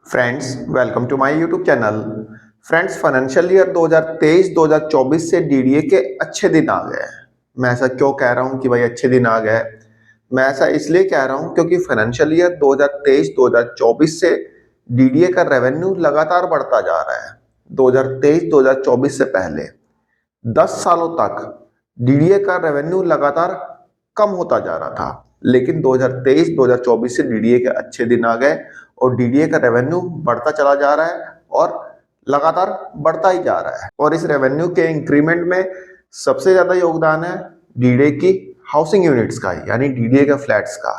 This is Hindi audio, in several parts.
Friends, welcome to my YouTube channel. Friends, financial year 2023-2024 से डीडीए के अच्छे दिन आ गए हैं। मैं ऐसा क्यों कह रहा हूं कि भाई अच्छे दिन आ गए? मैं ऐसा इसलिए कह रहा हूं क्योंकि फाइनेंशियल ईयर 2023-2024 से डीडीए का रेवेन्यू लगातार बढ़ता जा रहा है। 2023-2024 से पहले 10 सालों तक डीडीए का रेवेन्यू लगातार कम होता जा रहा था, लेकिन 2023-2024 से डीडीए के अच्छे दिन आ गए और डीडीए का रेवेन्यू बढ़ता चला जा रहा है और लगातार बढ़ता ही जा रहा है। और इस रेवेन्यू के इंक्रीमेंट में सबसे ज्यादा योगदान है डीडीए की हाउसिंग यूनिट्स का, यानी डीडीए के फ्लैट्स का।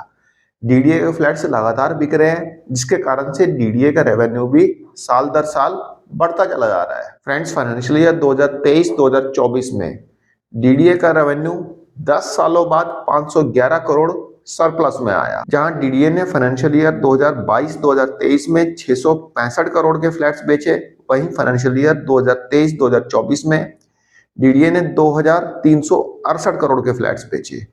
डीडीए के फ्लैट्स लगातार बिक रहे हैं, जिसके कारण से डीडीए का रेवेन्यू भी साल दर साल बढ़ता चला जा रहा है। फ्रेंड्स, फाइनेंशियल ईयर 2023-2024 में डीडीए का रेवेन्यू 10 सालों बाद 511 करोड़ सरप्लस में आया, जहां डीडीए ने फाइनेंशियल ईयर 2022-2023 में 665 करोड़ के फ्लैट्स बेचे। वहीं फाइनेंशियल ईयर 2023-2024 में डीडीए ने 2368 करोड़ के फ्लैट्स बेचे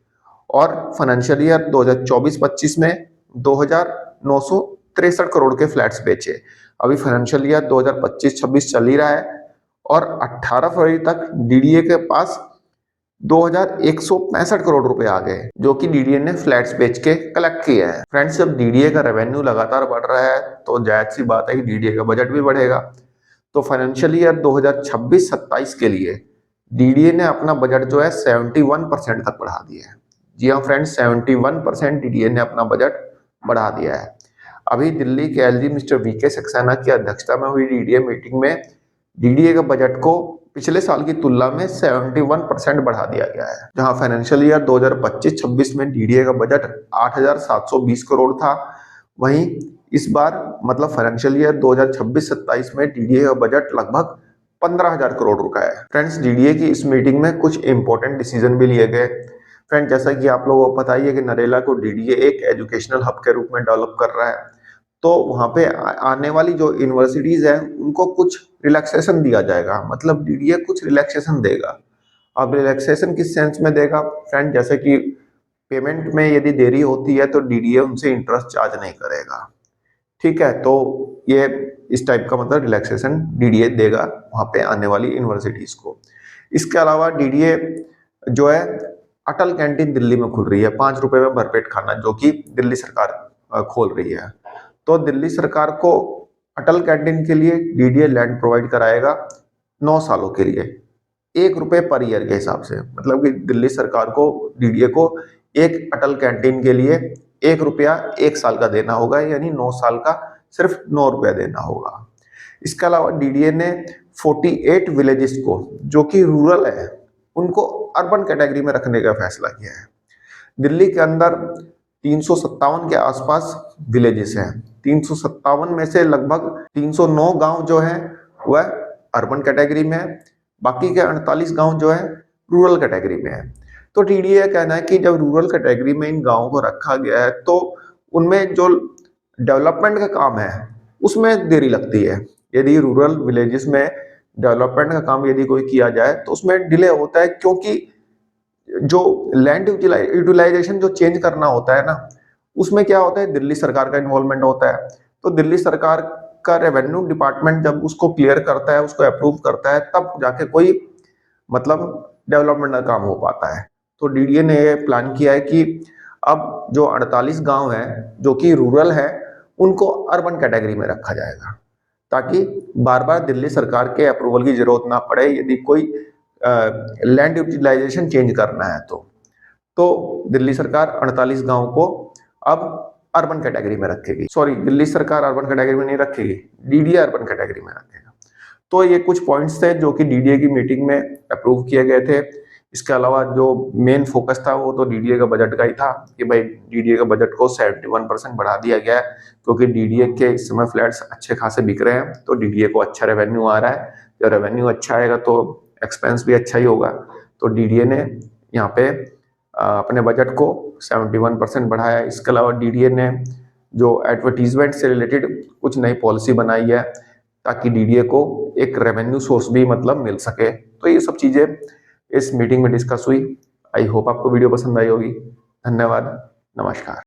और फाइनेंशियल ईयर 2024-25 में 2963 करोड़ के फ्लैट्स बेचे। अभी फाइनेंशियल ईयर 2025-26 चल ही रहा है और 18 फरवरी तक डीडीए के पास 2165 करोड़ रुपए आ गए, जो कि डीडीए ने फ्लैट्स बेच के कलेक्ट किए हैं। फ्रेंड्स, जब डीडीए का रेवेन्यू लगातार बढ़ रहा है तो जायज सी बात है कि डीडीए का बजट भी बढ़ेगा। तो फाइनेंशियल ईयर 2026-27 के लिए डीडीए ने अपना बजट जो है 71% तक बढ़ा दिया है। जी हाँ फ्रेंड्स, 71% डीडीए ने अपना बजट बढ़ा दिया है। अभी दिल्ली के एलजी मिस्टर वीके सक्सेना की अध्यक्षता में हुई डीडीए मीटिंग में डीडीए का बजट को पिछले साल की तुलना में 71% बढ़ा दिया गया है, जहां फाइनेंशियल ईयर 2025-26 में डीडीए का बजट 8,720 करोड़ था। वहीं इस बार मतलब फाइनेंशियल ईयर 2026-27 में डीडीए का बजट लगभग 15,000 करोड़ रुका है। फ्रेंड्स, डीडीए की इस मीटिंग में कुछ इंपॉर्टेंट डिसीजन भी लिए गए। फ्रेंड, जैसा कि आप लोगों को पता ही है कि नरेला को डीडीए एक एजुकेशनल हब के रूप में डेवलप कर रहा है, तो वहां पे आने वाली जो यूनिवर्सिटीज है उनको कुछ रिलैक्सेशन दिया जाएगा। मतलब डीडीए कुछ रिलैक्सेशन देगा। अब रिलैक्सेशन किस सेंस में देगा फ्रेंड? जैसे कि पेमेंट में यदि देरी होती है तो डीडीए उनसे इंटरेस्ट चार्ज नहीं करेगा। ठीक है, तो ये इस टाइप का मतलब रिलैक्सेशन डीडीए देगा वहां पे आने वाली यूनिवर्सिटीज को। इसके अलावा डीडीए जो है अटल कैंटीन दिल्ली में खुल रही है, 5 रुपए में भरपेट खाना, जो कि दिल्ली सरकार खोल रही है। तो दिल्ली सरकार को अटल कैंटीन के लिए डीडीए लैंड प्रोवाइड कराएगा 9 सालों के लिए, 1 रुपए पर ईयर के हिसाब से। मतलब कि दिल्ली सरकार को डीडीए को एक अटल कैंटीन के लिए 1 रुपया 1 साल का देना होगा, यानी 9 साल का सिर्फ 9 रुपया देना होगा। इसके अलावा डीडीए ने 48 विलेजेस को, जो कि रूरल है, उनको अर्बन कैटेगरी में रखने का फैसला किया है। दिल्ली के अंदर 357 के आसपास विलेजेस हैं। 357 में से लगभग 309 गांव जो है वह अर्बन कैटेगरी में है, बाकी के 48 गांव जो है रूरल कैटेगरी में है। तो डीडीए का कहना है कि जब रूरल कैटेगरी में इन गांवों को रखा गया है तो उनमें जो डेवलपमेंट का काम है उसमें देरी लगती है। यदि रूरल विलेजेस में डेवलपमेंट का काम यदि कोई किया जाए तो उसमें डिले होता है, क्योंकि जो लैंड यूटिलाइजेशन जो चेंज करना होता है ना, उसमें क्या होता है, दिल्ली सरकार का इन्वॉल्वमेंट होता है। तो दिल्ली सरकार का रेवेन्यू डिपार्टमेंट जब उसको क्लियर करता है, उसको अप्रूव करता है, तब जाके कोई मतलब डेवलपमेंट का काम हो पाता है। तो डीडीए ने ये प्लान किया है कि अब जो 48 गांव है जो कि रूरल है, उनको अर्बन कैटेगरी में रखा जाएगा, ताकि बार बार दिल्ली सरकार के अप्रूवल की जरूरत ना पड़े यदि कोई लैंड यूटिलाइजेशन चेंज करना है। तो दिल्ली सरकार 48 गांव को अब अर्बन कैटेगरी में रखेगी। सॉरी, दिल्ली सरकार अर्बन कैटेगरी में नहीं रखेगी, डीडीए अर्बन कैटेगरी में रखेगा। तो ये कुछ पॉइंट्स थे जो कि डीडीए की मीटिंग में अप्रूव किए गए थे। इसके अलावा जो मेन फोकस था वो तो डीडीए का बजट का ही था कि भाई डीडीए का बजट को 71% बढ़ा दिया गया है, क्योंकि डीडीए के इस समय फ्लैट्स अच्छे खासे बिक रहे हैं, तो डीडीए को अच्छा रेवेन्यू आ रहा है। जब रेवेन्यू अच्छा आएगा तो एक्सपेंस भी अच्छा ही होगा। तो डीडीए ने यहाँ पे अपने बजट को 71% बढ़ाया। इसके अलावा डीडीए ने जो एडवर्टीजमेंट से रिलेटेड कुछ नई पॉलिसी बनाई है, ताकि डीडीए को एक रेवेन्यू सोर्स भी मतलब मिल सके। तो ये सब चीजें इस मीटिंग में डिस्कस हुई। आई होप आपको वीडियो पसंद आई होगी। धन्यवाद, नमस्कार।